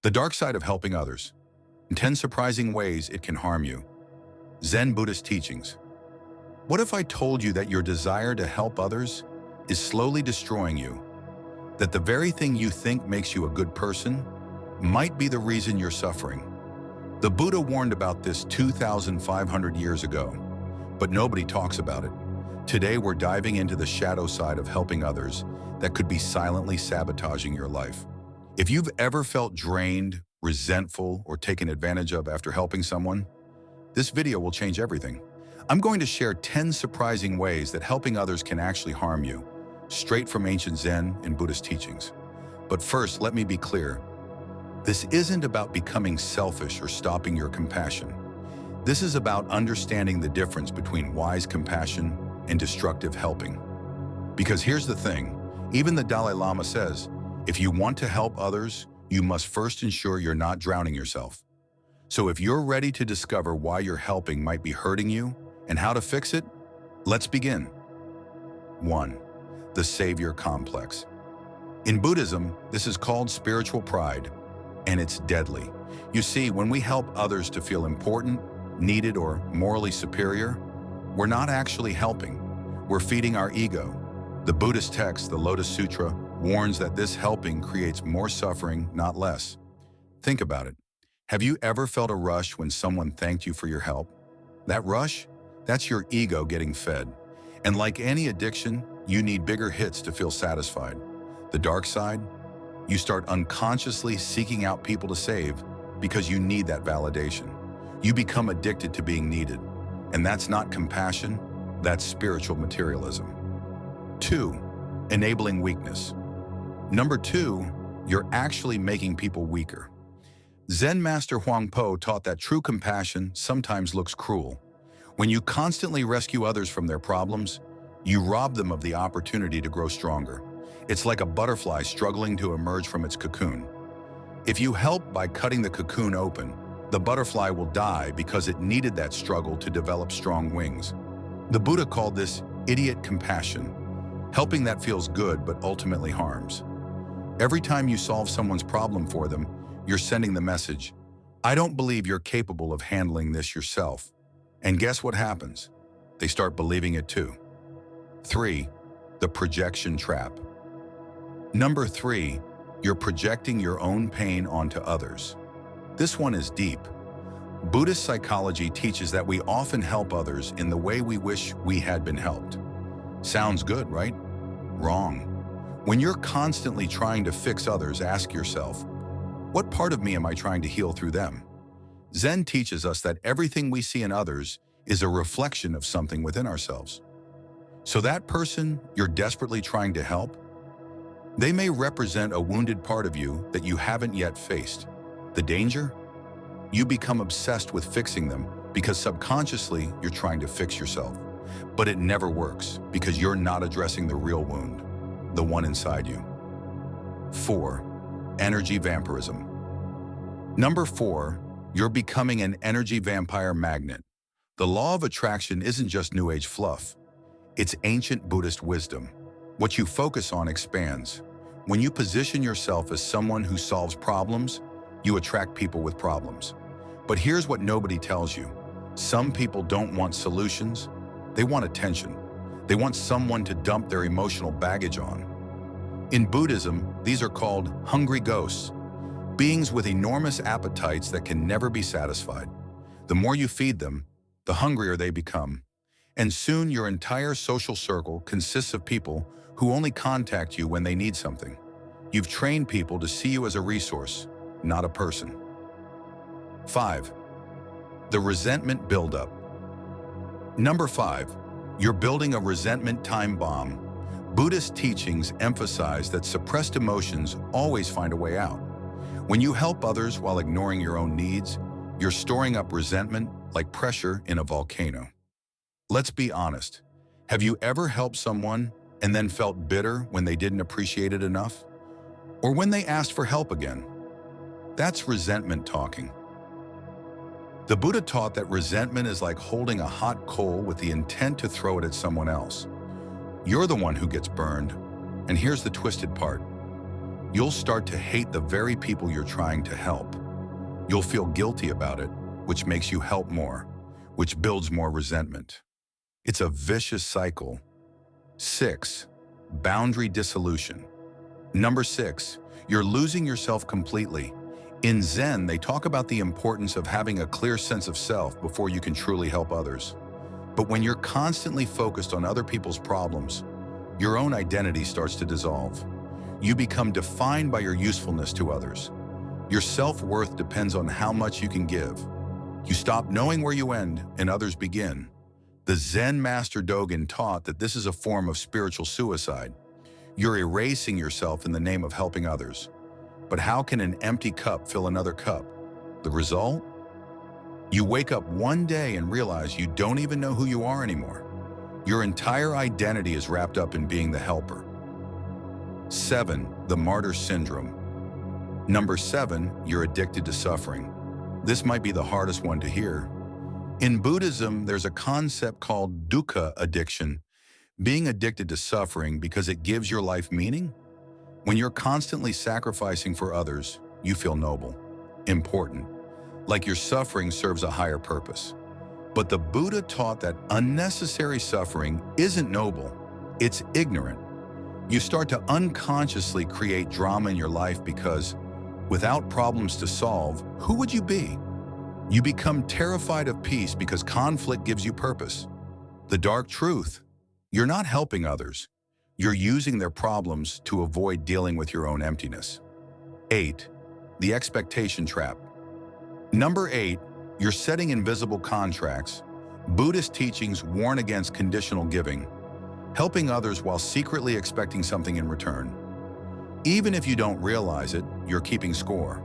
The dark side of helping others. 10 surprising ways it can harm you. Zen Buddhist teachings. What if I told you that your desire to help others is slowly destroying you? That the very thing you think makes you a good person might be the reason you're suffering. The Buddha warned about this 2,500 years ago, but nobody talks about it. Today we're diving into the shadow side of helping others that could be silently sabotaging your life. If you've ever felt drained, resentful, or taken advantage of after helping someone, this video will change everything. I'm going to share 10 surprising ways that helping others can actually harm you, straight from ancient Zen and Buddhist teachings. But first, let me be clear. This isn't about becoming selfish or stopping your compassion. This is about understanding the difference between wise compassion and destructive helping. Because here's the thing, even the Dalai Lama says, if you want to help others, you must first ensure you're not drowning yourself. So if you're ready to discover why your helping might be hurting you and how to fix it, let's begin. 1. The Savior Complex. In Buddhism, this is called spiritual pride, and it's deadly. You see, when we help others to feel important, needed, or morally superior, we're not actually helping. We're feeding our ego. The Buddhist text, the Lotus Sutra, warns that this helping creates more suffering, not less. Think about it. Have you ever felt a rush when someone thanked you for your help? That rush? That's your ego getting fed. And like any addiction, you need bigger hits to feel satisfied. The dark side? You start unconsciously seeking out people to save because you need that validation. You become addicted to being needed. And that's not compassion, that's spiritual materialism. 2. Enabling weakness. Number 2, you're actually making people weaker. Zen Master Huang Po taught that true compassion sometimes looks cruel. When you constantly rescue others from their problems, you rob them of the opportunity to grow stronger. It's like a butterfly struggling to emerge from its cocoon. If you help by cutting the cocoon open, the butterfly will die because it needed that struggle to develop strong wings. The Buddha called this idiot compassion, helping that feels good but ultimately harms. Every time you solve someone's problem for them, you're sending the message, I don't believe you're capable of handling this yourself. And guess what happens? They start believing it too. 3. The projection trap. Number 3, you're projecting your own pain onto others. This one is deep. Buddhist psychology teaches that we often help others in the way we wish we had been helped. Sounds good, right? Wrong. When you're constantly trying to fix others, ask yourself, what part of me am I trying to heal through them? Zen teaches us that everything we see in others is a reflection of something within ourselves. So that person you're desperately trying to help, they may represent a wounded part of you that you haven't yet faced. The danger? You become obsessed with fixing them because subconsciously you're trying to fix yourself. But it never works because you're not addressing the real wound, the one inside you. 4. Energy vampirism. Number 4, you're becoming an energy vampire magnet. The law of attraction isn't just New Age fluff. It's ancient Buddhist wisdom. What you focus on expands. When you position yourself as someone who solves problems, you attract people with problems. But here's what nobody tells you. Some people don't want solutions. They want attention. They want someone to dump their emotional baggage on. In Buddhism, these are called hungry ghosts, beings with enormous appetites that can never be satisfied. The more you feed them, the hungrier they become. And soon your entire social circle consists of people who only contact you when they need something. You've trained people to see you as a resource, not a person. 5. The resentment buildup. Number 5, you're building a resentment time bomb. Buddhist teachings emphasize that suppressed emotions always find a way out. When you help others while ignoring your own needs, you're storing up resentment like pressure in a volcano. Let's be honest. Have you ever helped someone and then felt bitter when they didn't appreciate it enough? Or when they asked for help again? That's resentment talking. The Buddha taught that resentment is like holding a hot coal with the intent to throw it at someone else. You're the one who gets burned. And here's the twisted part. you'll start to hate the very people you're trying to help. You'll feel guilty about it, which makes you help more, which builds more resentment. It's a vicious cycle. 6. Boundary dissolution. Number 6. You're losing yourself completely. In Zen, they talk about the importance of having a clear sense of self before you can truly help others. But when you're constantly focused on other people's problems, your own identity starts to dissolve. You become defined by your usefulness to others. Your self-worth depends on how much you can give. You stop knowing where you end and others begin. The Zen master Dogen taught that this is a form of spiritual suicide. You're erasing yourself in the name of helping others. But how can an empty cup fill another cup? The result? You wake up one day and realize you don't even know who you are anymore. Your entire identity is wrapped up in being the helper. 7. The Martyr Syndrome. Number 7. You're addicted to suffering. This might be the hardest one to hear. In Buddhism, there's a concept called dukkha addiction, being addicted to suffering because it gives your life meaning. When you're constantly sacrificing for others, you feel noble, important, like your suffering serves a higher purpose. But the Buddha taught that unnecessary suffering isn't noble, it's ignorant. You start to unconsciously create drama in your life because, without problems to solve, who would you be? You become terrified of peace because conflict gives you purpose. The dark truth: you're not helping others. You're using their problems to avoid dealing with your own emptiness. 8. The expectation trap. Number 8. You're setting invisible contracts. Buddhist teachings warn against conditional giving, helping others while secretly expecting something in return. Even if you don't realize it, you're keeping score.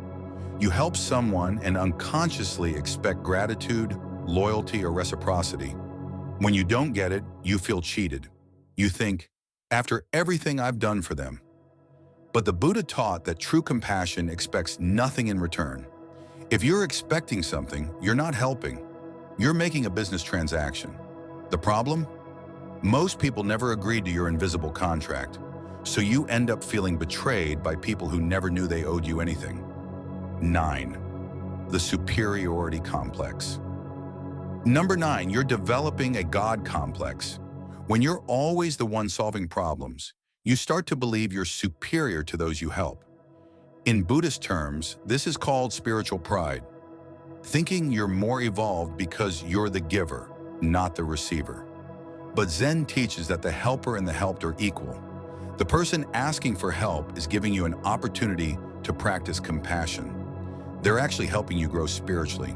You help someone and unconsciously expect gratitude, loyalty, or reciprocity. When you don't get it, you feel cheated. You think, after everything I've done for them. But the Buddha taught that true compassion expects nothing in return. If you're expecting something, you're not helping. You're making a business transaction. The problem? Most people never agreed to your invisible contract, so you end up feeling betrayed by people who never knew they owed you anything. 9. The Superiority Complex. Number 9, you're developing a God complex. When you're always the one solving problems, you start to believe you're superior to those you help. In Buddhist terms, this is called spiritual pride, thinking you're more evolved because you're the giver, not the receiver. But Zen teaches that the helper and the helped are equal. The person asking for help is giving you an opportunity to practice compassion. They're actually helping you grow spiritually.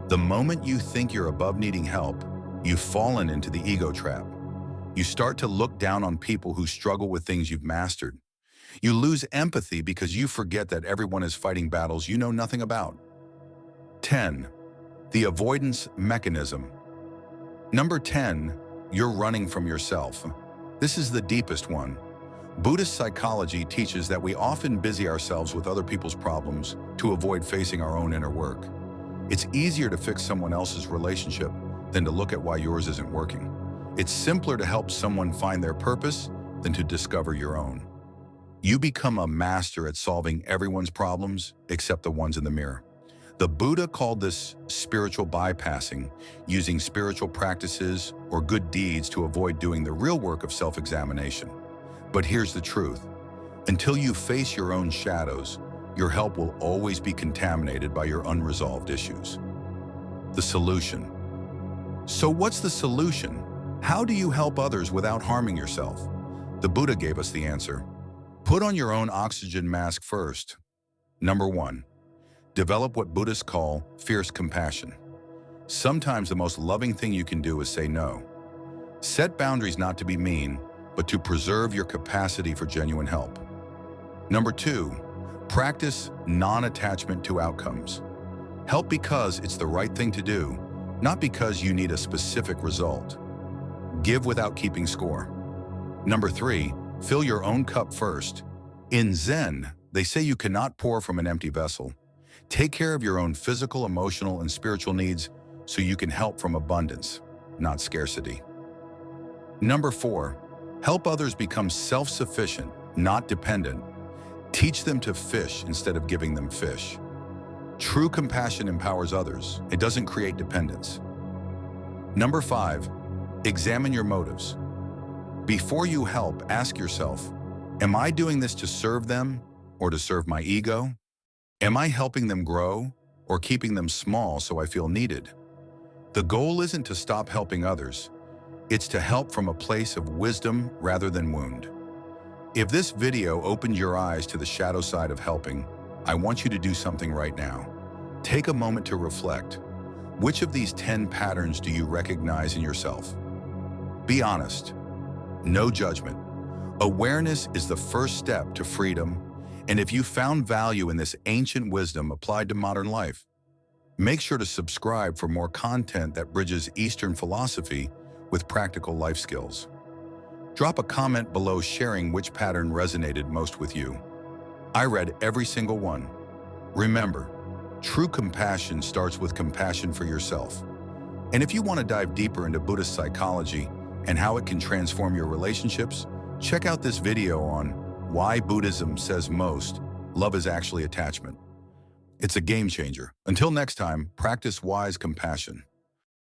The moment you think you're above needing help, you've fallen into the ego trap. You start to look down on people who struggle with things you've mastered. You lose empathy because you forget that everyone is fighting battles you know nothing about. 10. The avoidance mechanism. Number 10, you're running from yourself. This is the deepest one. Buddhist psychology teaches that we often busy ourselves with other people's problems to avoid facing our own inner work. It's easier to fix someone else's relationship than to look at why yours isn't working. It's simpler to help someone find their purpose than to discover your own. You become a master at solving everyone's problems except the ones in the mirror. The Buddha called this spiritual bypassing, using spiritual practices or good deeds to avoid doing the real work of self-examination. But here's the truth. Until you face your own shadows, your help will always be contaminated by your unresolved issues. The solution. So what's the solution? How do you help others without harming yourself? The Buddha gave us the answer. Put on your own oxygen mask first. Number 1. Develop what Buddhists call fierce compassion. Sometimes the most loving thing you can do is say no. Set boundaries not to be mean, but to preserve your capacity for genuine help. Number 2. Practice non-attachment to outcomes. Help because it's the right thing to do, not because you need a specific result. Give without keeping score. Number 3. Fill your own cup first. In Zen, they say you cannot pour from an empty vessel. Take care of your own physical, emotional, and spiritual needs so you can help from abundance, not scarcity. Number 4. Help others become self-sufficient, not dependent. Teach them to fish instead of giving them fish. True compassion empowers others. It doesn't create dependence. Number 5, examine your motives. Before you help, ask yourself, am I doing this to serve them or to serve my ego? Am I helping them grow or keeping them small so I feel needed? The goal isn't to stop helping others. It's to help from a place of wisdom rather than wound. If this video opened your eyes to the shadow side of helping, I want you to do something right now. Take a moment to reflect. Which of these 10 patterns do you recognize in yourself? Be honest. No judgment. Awareness is the first step to freedom, and if you found value in this ancient wisdom applied to modern life, make sure to subscribe for more content that bridges Eastern philosophy with practical life skills. Drop a comment below sharing which pattern resonated most with you. I read every single one. Remember, true compassion starts with compassion for yourself. And if you want to dive deeper into Buddhist psychology and how it can transform your relationships, check out this video on why Buddhism says most love is actually attachment. It's a game changer. Until next time, practice wise compassion.